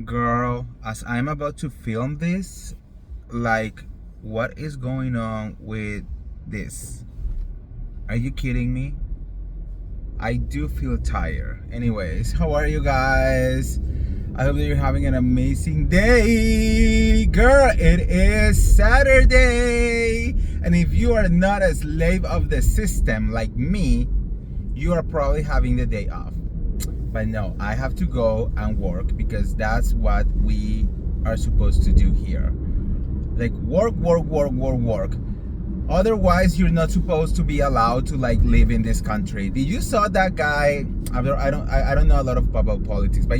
Girl, as I'm about to film this, like, what is going on with this? Are you kidding me? I do feel tired. Anyways, how are you guys? I hope that you're having an amazing day. Girl, it is Saturday. And if you are not a slave of the system like me, you are probably having the day off. But no, I have to go and work because that's what we are supposed to do here. Like work, work, work, work, work. Otherwise, you're not supposed to be allowed to like live in this country. Did you saw that guy? I don't know a lot about politics, but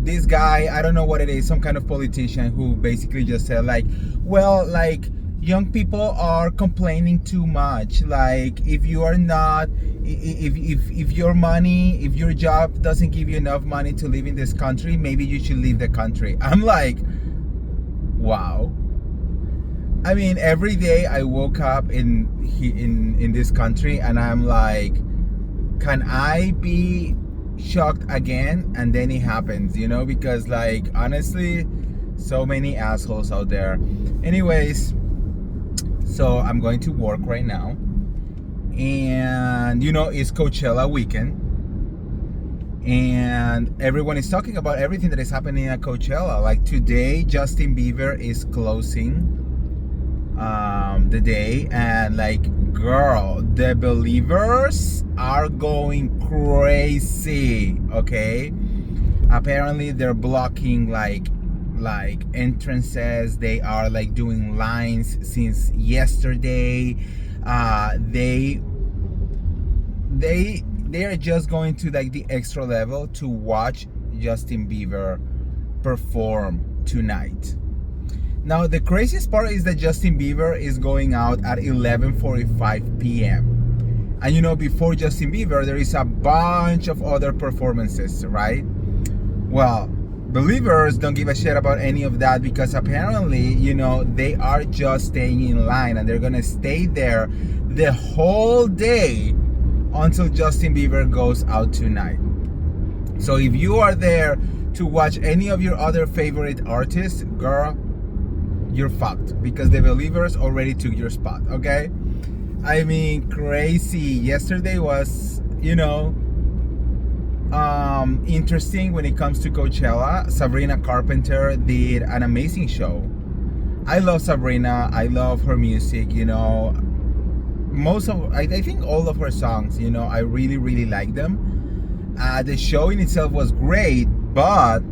this guy, I don't know what it is, some kind of politician who basically just said like, well, like young people are complaining too much. Like if you are not, if your money, if your job doesn't give you enough money to live in this country, maybe you should leave the country. I'm like, wow. I mean, every day I woke up in this country and I'm like, can I be shocked again? And then it happens, because like honestly, so many assholes out there. Anyways, so I'm going to work right now, and it's Coachella weekend, and everyone is talking about everything that is happening at Coachella. Like today, Justin Bieber is closing the day, and like, girl, the believers are going crazy. Okay, apparently they're blocking like entrances. They are like doing lines since yesterday. They are just going to like the extra level to watch Justin Bieber perform tonight. Now, the craziest part is that Justin Bieber is going out at 11:45 p.m. And before Justin Bieber, there is a bunch of other performances, right? Well, believers don't give a shit about any of that because apparently, they are just staying in line and they're gonna stay there the whole day until Justin Bieber goes out tonight. So if you are there to watch any of your other favorite artists, girl, you're fucked because the believers already took your spot. Okay, I mean, crazy. Yesterday was interesting when it comes to Coachella. Sabrina Carpenter did an amazing show. I love Sabrina. I love her music. I think all of her songs, I really, really like them. The show in itself was great, but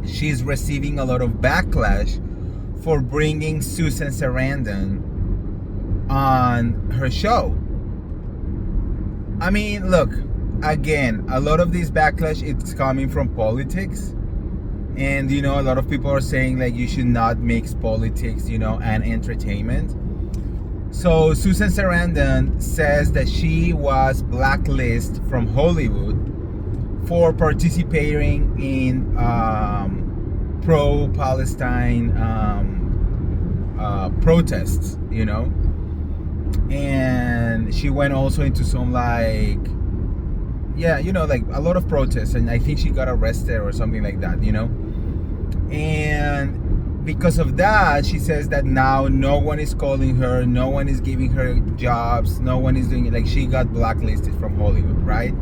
she's receiving a lot of backlash for bringing Susan Sarandon on her show. I mean, look, again, a lot of this backlash it's coming from politics. And a lot of people are saying like you should not mix politics, and entertainment. So Susan Sarandon says that she was blacklisted from Hollywood for participating in pro-Palestine protests, and she went also into some like, like a lot of protests, and I think she got arrested or something like that, and because of that, she says that now no one is calling her, no one is giving her jobs, no one is doing it. Like she got blacklisted from Hollywood, right?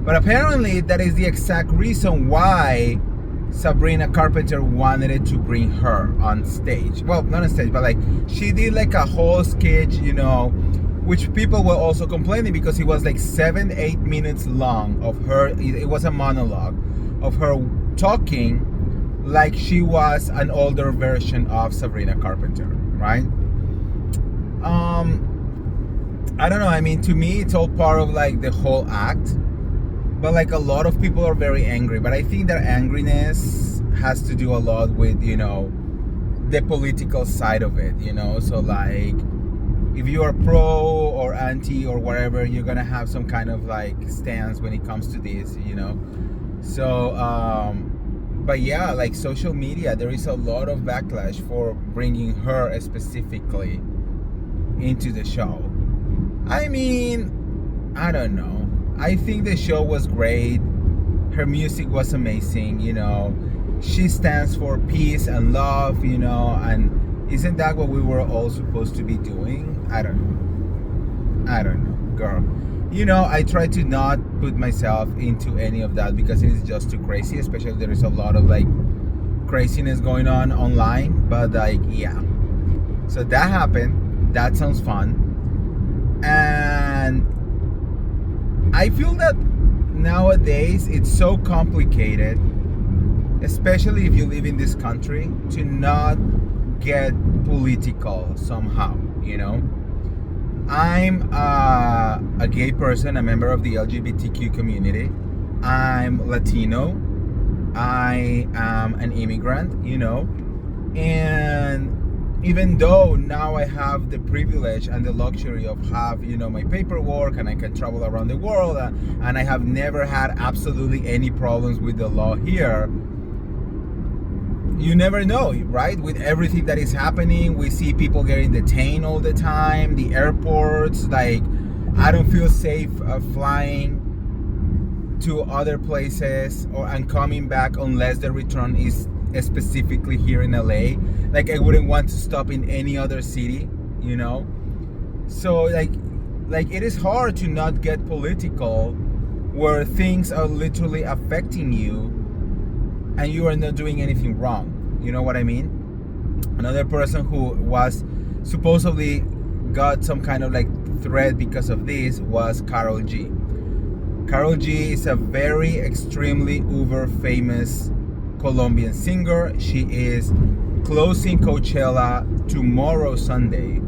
But apparently that is the exact reason why Sabrina Carpenter wanted to bring her on stage. Well, not on stage, but like she did like a whole sketch, which people were also complaining because it was like 7-8 minutes long of her. It was a monologue of her talking like she was an older version of Sabrina Carpenter, right? I don't know. I mean, to me, it's all part of like the whole act. But like a lot of people are very angry. But I think their angriness has to do a lot with, the political side of it, So like, if you are pro or anti or whatever, you're gonna have some kind of like stance when it comes to this, So, but yeah, like social media, there is a lot of backlash for bringing her specifically into the show. I mean, I don't know. I think the show was great. Her music was amazing, she stands for peace and love, you know, and isn't that what we were all supposed to be doing? I don't know, girl. You know, I try to not put myself into any of that because it is just too crazy, especially there is a lot of like craziness going on online. But like, yeah. So that happened. That sounds fun. And I feel that nowadays it's so complicated, especially if you live in this country, to not get political somehow, you know? I'm a gay person, a member of the LGBTQ community. I'm Latino. I am an immigrant, you know. And even though now I have the privilege and the luxury of have, you know, my paperwork and I can travel around the world, and I have never had absolutely any problems with the law here, you never know, right? With everything that is happening, we see people getting detained all the time, the airports, like I don't feel safe flying to other places and coming back unless the return is specifically here in LA. Like I wouldn't want to stop in any other city, you know? So like it is hard to not get political where things are literally affecting you and you are not doing anything wrong. You know what I mean? Another person who was supposedly got some kind of like threat because of this was Karol G. Karol G is a very extremely uber famous Colombian singer. She is closing Coachella tomorrow, Sunday.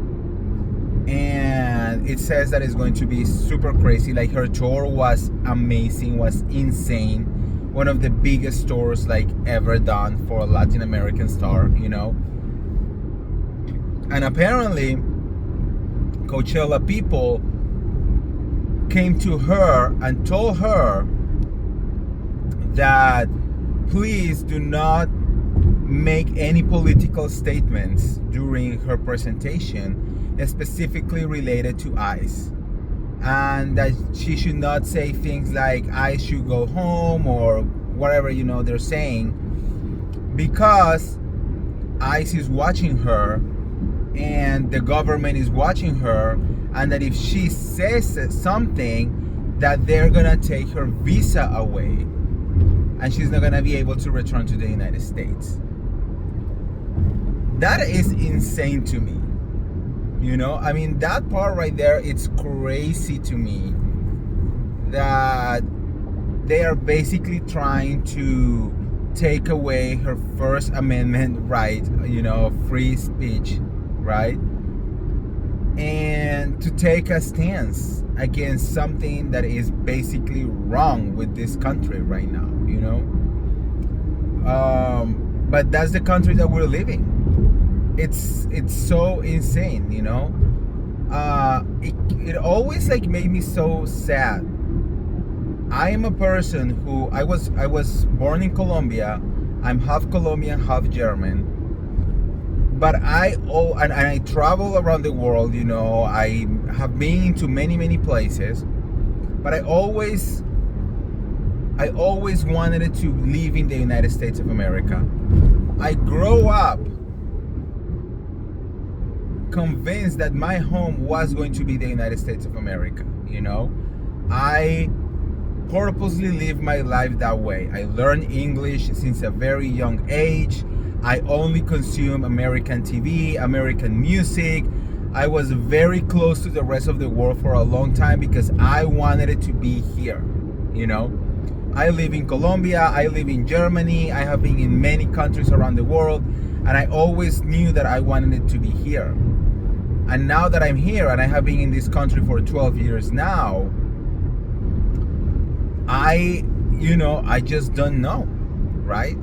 And it says that it's going to be super crazy. Like her tour was amazing, was insane. One of the biggest tours like ever done for a Latin American star, you know. And apparently Coachella people came to her and told her that please do not make any political statements during her presentation, specifically related to ICE. And that she should not say things like I should go home or whatever, you know, they're saying, because ICE is watching her and the government is watching her, and that if she says something that they're gonna take her visa away and she's not gonna be able to return to the United States. That is insane to me. You know, I mean, that part right there, it's crazy to me that they are basically trying to take away her First Amendment right, you know, free speech, right? And to take a stance against something that is basically wrong with this country right now, you know? But that's the country that we're living. It's so insane, you know. It always like made me so sad. I am a person who I was born in Colombia. I'm half Colombian, half German. But and I travel around the world, you know. I have been to many places. But I always wanted to live in the United States of America. I grew up convinced that my home was going to be the United States of America, you know. I purposely live my life that way. I learned English since a very young age. I only consume American TV, American music. I was very close to the rest of the world for a long time because I wanted it to be here, you know. I live in Colombia, I live in Germany, I have been in many countries around the world, and I always knew that I wanted it to be here. And now that I'm here and I have been in this country for 12 years now, I just don't know, right?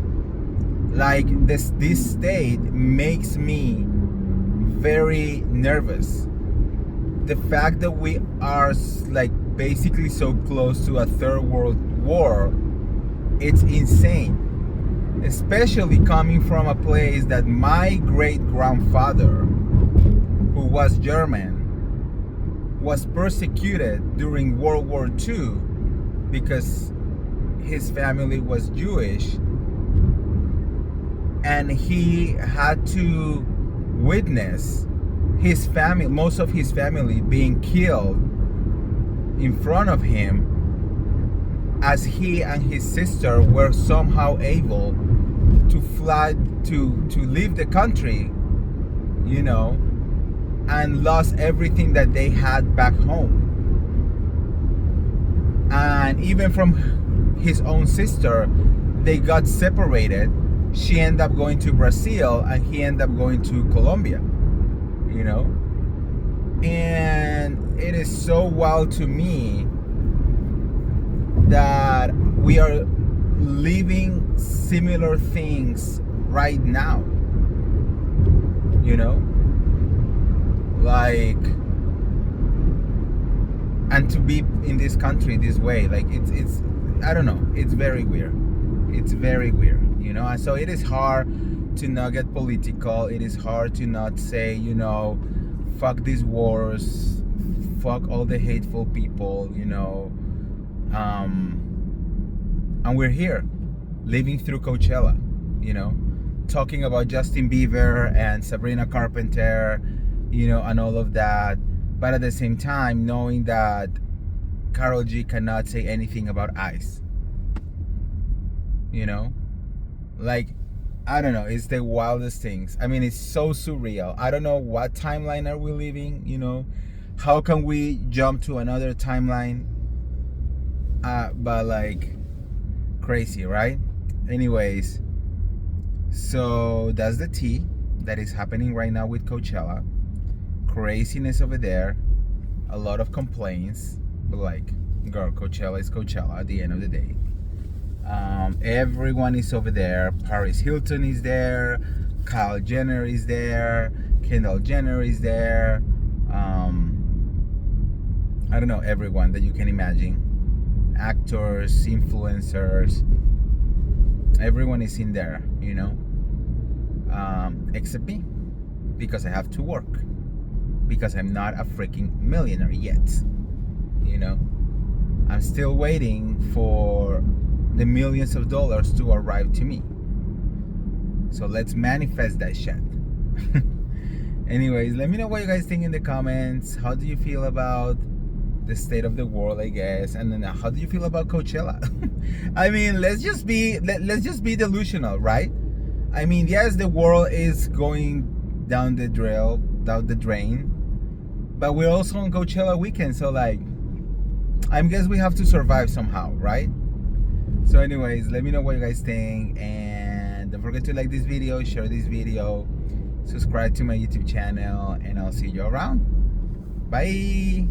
Like this state makes me very nervous. The fact that we are like basically so close to a third world war, it's insane. Especially coming from a place that my great grandfather, who was German, was persecuted during World War II because his family was Jewish. and he had to witness his family, most of his family, being killed in front of him, as he and his sister were somehow able to fly to leave the country, you know, and lost everything that they had back home. And even from his own sister, they got separated. She ended up going to Brazil and he ended up going to Colombia, you know. And it is so wild to me that we are living similar things right now, you know, like, and to be in this country this way, like it's I don't know, it's very weird. It's very weird, you know. And so it is hard to not get political. It is hard to not say, you know, fuck these wars, fuck all the hateful people, you know. And we're here, living through Coachella, you know, talking about Justin Bieber and Sabrina Carpenter, you know, and all of that. But at the same time, knowing that Karol G cannot say anything about ICE. You know? Like, I don't know. It's the wildest things. I mean, it's so surreal. I don't know what timeline are we living, you know? How can we jump to another timeline? But like, crazy, right? Anyways, so that's the tea that is happening right now with Coachella. Craziness over there. A lot of complaints. But like, girl, Coachella is Coachella at the end of the day. Everyone is over there. Paris Hilton is there. Kyle Jenner is there. Kendall Jenner is there. I don't know, everyone that you can imagine. Actors, influencers. Everyone is in there, you know. Except me. Because I have to work. Because I'm not a freaking millionaire yet. You know. I'm still waiting for the millions of dollars to arrive to me. So let's manifest that shit. Anyways, let me know what you guys think in the comments. How do you feel about the state of the world, I guess? And then how do you feel about Coachella? I mean, let's just be delusional, right? I mean, yes, the world is going down the drain, but we're also on Coachella weekend, so like, I guess we have to survive somehow, right? So anyways, let me know what you guys think, and don't forget to like this video, share this video, subscribe to my YouTube channel, and I'll see you around. Bye.